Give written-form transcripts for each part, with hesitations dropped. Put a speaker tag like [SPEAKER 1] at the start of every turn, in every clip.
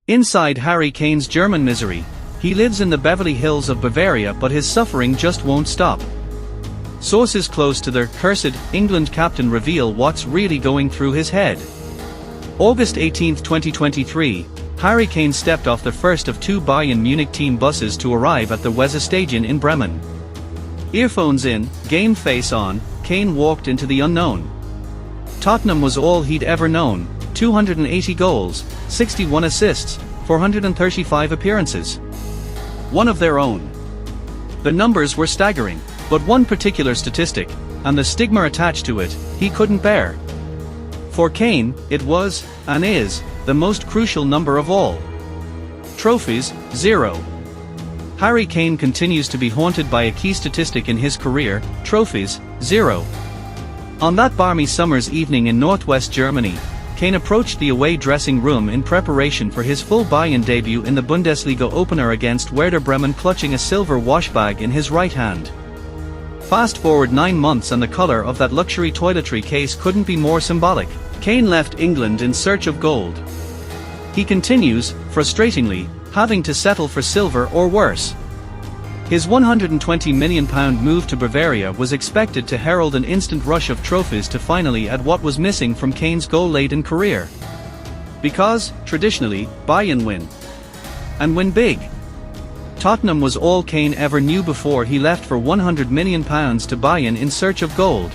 [SPEAKER 1] Inside Harry Kane's German misery, he lives in the Beverly Hills of Bavaria, but his suffering just won't stop. Sources close to the cursed England captain reveal what's really going through his head. August 18, 2023, Harry Kane stepped off the first of two Bayern Munich team buses to arrive at the Weserstadion in Bremen. Earphones in, game face on, Kane walked into the unknown. Tottenham was all he'd ever known: 280 goals, 61 assists, 435 appearances. One of their own. The numbers were staggering, but one particular statistic, and the stigma attached to it, he couldn't bear. For Kane, it was, and is, the most crucial number of all. Trophies, 0. Harry Kane continues to be haunted by a key statistic in his career: trophies, 0. On that balmy summer's evening in northwest Germany, Kane approached the away dressing room in preparation for his full Bayern debut in the Bundesliga opener against Werder Bremen, clutching a silver wash bag in his right hand. Fast forward 9 months and the color of that luxury toiletry case couldn't be more symbolic. Kane left England in search of gold. He continues, frustratingly, having to settle for silver or worse. His £120 million move to Bavaria was expected to herald an instant rush of trophies to finally add what was missing from Kane's goal-laden career. Because, traditionally, Bayern win. And win big. Tottenham was all Kane ever knew before he left for £100 million to Bayern in search of gold.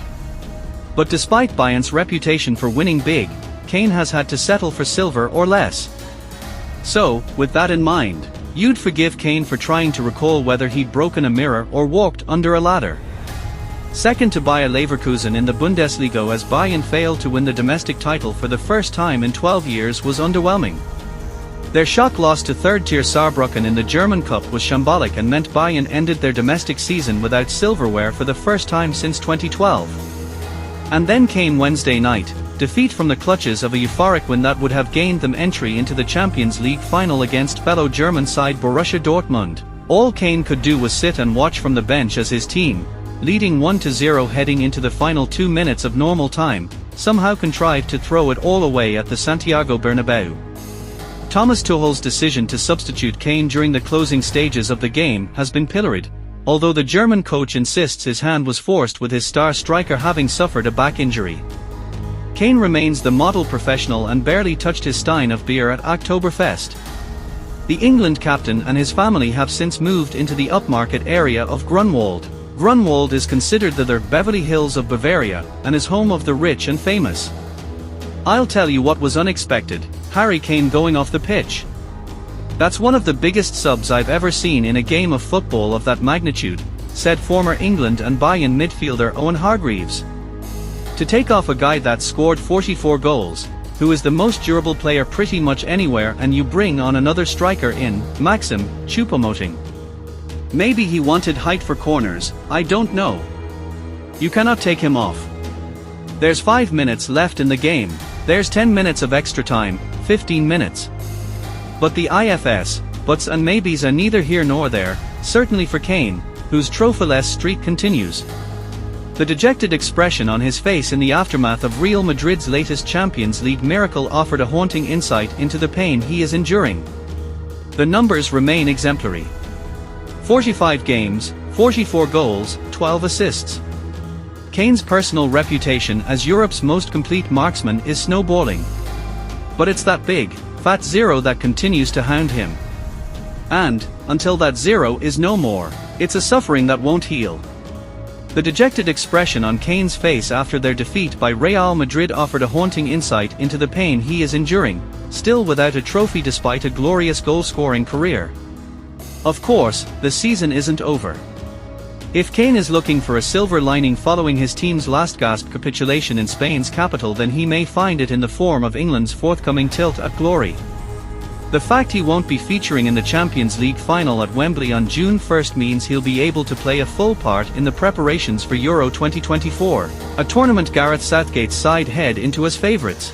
[SPEAKER 1] But despite Bayern's reputation for winning big, Kane has had to settle for silver or less. So, with that in mind, you'd forgive Kane for trying to recall whether he'd broken a mirror or walked under a ladder. Second to Bayer Leverkusen in the Bundesliga as Bayern failed to win the domestic title for the first time in 12 years was underwhelming. Their shock loss to third-tier Saarbrücken in the German Cup was shambolic and meant Bayern ended their domestic season without silverware for the first time since 2012. And then came Wednesday night, defeat from the clutches of a euphoric win that would have gained them entry into the Champions League final against fellow German side Borussia Dortmund. All Kane could do was sit and watch from the bench as his team, leading 1-0 heading into the final 2 minutes of normal time, somehow contrived to throw it all away at the Santiago Bernabeu. Thomas Tuchel's decision to substitute Kane during the closing stages of the game has been pilloried, although the German coach insists his hand was forced with his star striker having suffered a back injury. Kane remains the model professional and barely touched his stein of beer at Oktoberfest. The England captain and his family have since moved into the upmarket area of Grunwald. Grunwald is considered the Beverly Hills of Bavaria, and is home of the rich and famous. I'll tell you what was unexpected: Harry Kane going off the pitch. That's one of the biggest subs I've ever seen in a game of football of that magnitude, said former England and Bayern midfielder Owen Hargreaves. To take off a guy that scored 44 goals, who is the most durable player pretty much anywhere, and you bring on another striker in, Maxim Choupo-Moting. Maybe he wanted height for corners, I don't know. You cannot take him off. There's 5 minutes left in the game, there's 10 minutes of extra time, 15 minutes. But the IFS, buts and maybes are neither here nor there, certainly for Kane, whose trophyless streak continues. The dejected expression on his face in the aftermath of Real Madrid's latest Champions League miracle offered a haunting insight into the pain he is enduring. The numbers remain exemplary. 45 games, 44 goals, 12 assists. Kane's personal reputation as Europe's most complete marksman is snowballing. But it's that big, fat zero that continues to hound him. And, until that zero is no more, it's a suffering that won't heal. The dejected expression on Kane's face after their defeat by Real Madrid offered a haunting insight into the pain he is enduring, still without a trophy despite a glorious goal-scoring career. Of course, the season isn't over. If Kane is looking for a silver lining following his team's last-gasp capitulation in Spain's capital, then he may find it in the form of England's forthcoming tilt at glory. The fact he won't be featuring in the Champions League final at Wembley on June 1 means he'll be able to play a full part in the preparations for Euro 2024, a tournament Gareth Southgate's side head into as favourites.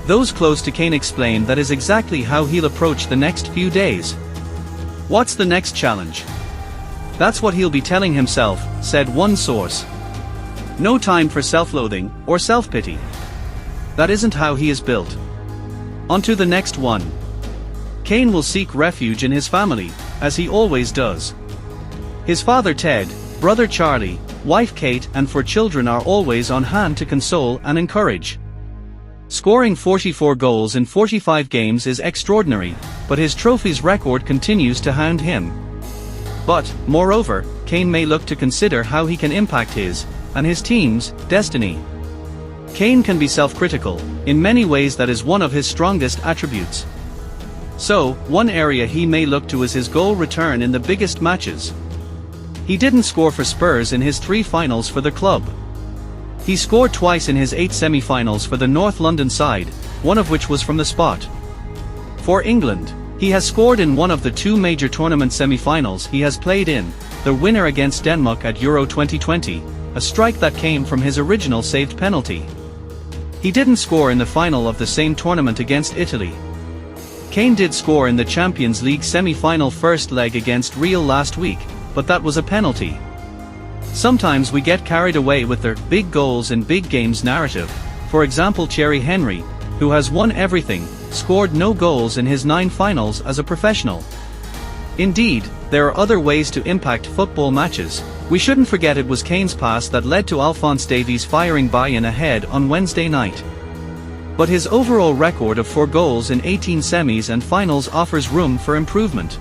[SPEAKER 1] Those close to Kane explain that is exactly how he'll approach the next few days. What's the next challenge? That's what he'll be telling himself, said one source. No time for self-loathing or self-pity. That isn't how he is built. On to the next one. Kane will seek refuge in his family, as he always does. His father Ted, brother Charlie, wife Kate and 4 children are always on hand to console and encourage. Scoring 44 goals in 45 games is extraordinary, but his trophies record continues to hound him. But, moreover, Kane may look to consider how he can impact his, and his team's, destiny. Kane can be self-critical, in many ways that is one of his strongest attributes. So, one area he may look to is his goal return in the biggest matches. He didn't score for Spurs in his 3 finals for the club. He scored twice in his 8 semi-finals for the North London side, one of which was from the spot. For England, he has scored in one of the 2 major tournament semi-finals he has played in, the winner against Denmark at Euro 2020, a strike that came from his original saved penalty. He didn't score in the final of the same tournament against Italy. Kane did score in the Champions League semi-final first leg against Real last week, but that was a penalty. Sometimes we get carried away with their big goals in big games narrative. For example, Thierry Henry, who has won everything, scored no goals in his 9 finals as a professional. Indeed, there are other ways to impact football matches. We shouldn't forget it was Kane's pass that led to Alphonse Davies firing Bayern ahead on Wednesday night. But his overall record of 4 goals in 18 semis and finals offers room for improvement.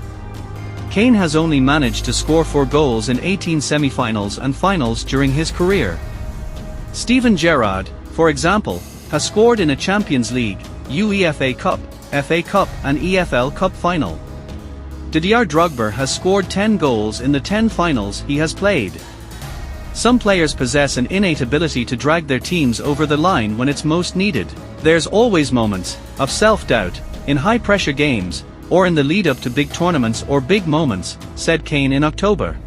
[SPEAKER 1] Kane has only managed to score 4 goals in 18 semi-finals and finals during his career. Steven Gerrard, for example, has scored in a Champions League, UEFA Cup, FA Cup and EFL Cup final. Didier Drogba has scored 10 goals in the 10 finals he has played. Some players possess an innate ability to drag their teams over the line when it's most needed. There's always moments of self-doubt in high-pressure games, or in the lead-up to big tournaments or big moments, said Kane in October.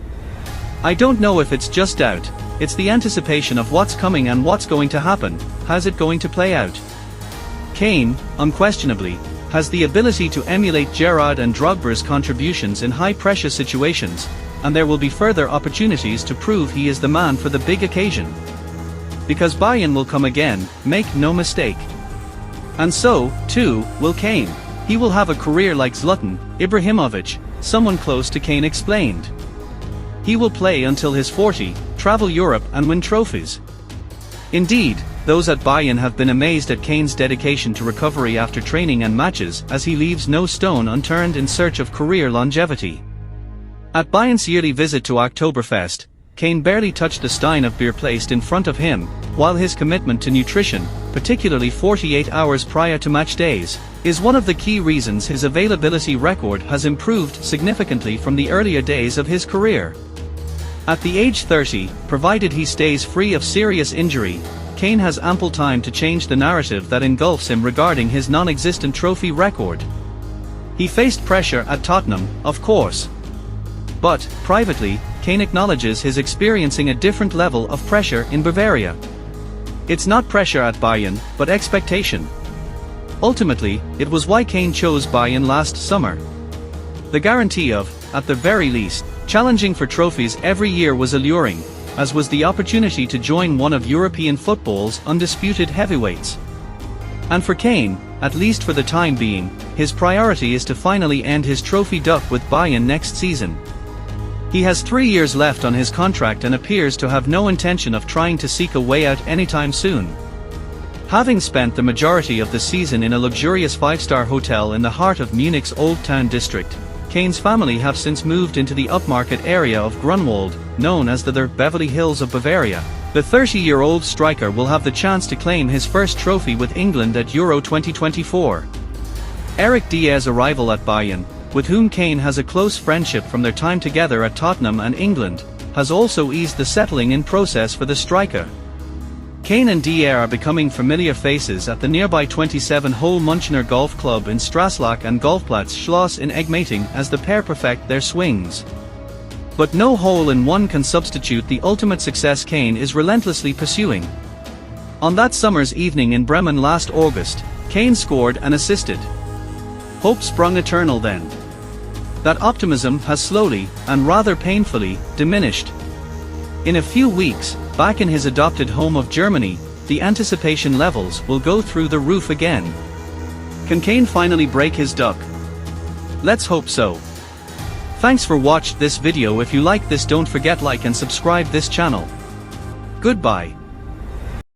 [SPEAKER 1] I don't know if it's just doubt, it's the anticipation of what's coming and what's going to happen, how's it going to play out. Kane, unquestionably, has the ability to emulate Gerrard and Drogba's contributions in high-pressure situations, and there will be further opportunities to prove he is the man for the big occasion. Because Bayern will come again, make no mistake. And so, too, will Kane. He will have a career like Zlatan Ibrahimovic, someone close to Kane explained. He will play until he's 40, travel Europe and win trophies. Indeed, those at Bayern have been amazed at Kane's dedication to recovery after training and matches, as he leaves no stone unturned in search of career longevity. At Bayern's yearly visit to Oktoberfest, Kane barely touched the stein of beer placed in front of him, while his commitment to nutrition, particularly 48 hours prior to match days, is one of the key reasons his availability record has improved significantly from the earlier days of his career. At the age 30, provided he stays free of serious injury, Kane has ample time to change the narrative that engulfs him regarding his non-existent trophy record. He faced pressure at Tottenham, of course. But, privately, Kane acknowledges his experiencing a different level of pressure in Bavaria. It's not pressure at Bayern, but expectation. Ultimately, it was why Kane chose Bayern last summer. The guarantee of, at the very least, challenging for trophies every year was alluring, as was the opportunity to join one of European football's undisputed heavyweights. And for Kane, at least for the time being, his priority is to finally end his trophy duck with Bayern next season. He has 3 years left on his contract and appears to have no intention of trying to seek a way out anytime soon. Having spent the majority of the season in a luxurious 5-star hotel in the heart of Munich's Old Town district, Kane's family have since moved into the upmarket area of Grunwald, known as the Beverly Hills of Bavaria. The 30-year-old striker will have the chance to claim his first trophy with England at Euro 2024. Eric Diaz's arrival at Bayern, with whom Kane has a close friendship from their time together at Tottenham and England, has also eased the settling-in process for the striker. Kane and Diaz are becoming familiar faces at the nearby 27-hole Münchner Golf Club in Straßlach and Golfplatz Schloss in Egmating as the pair perfect their swings. But no hole-in-one can substitute the ultimate success Kane is relentlessly pursuing. On that summer's evening in Bremen last August, Kane scored and assisted. Hope sprung eternal then. That optimism has slowly, and rather painfully, diminished. In a few weeks, back in his adopted home of Germany, the anticipation levels will go through the roof again. Can Kane finally break his duck? Let's hope so. Thanks for watched this video. If you like this, don't forget like and subscribe this channel. Goodbye.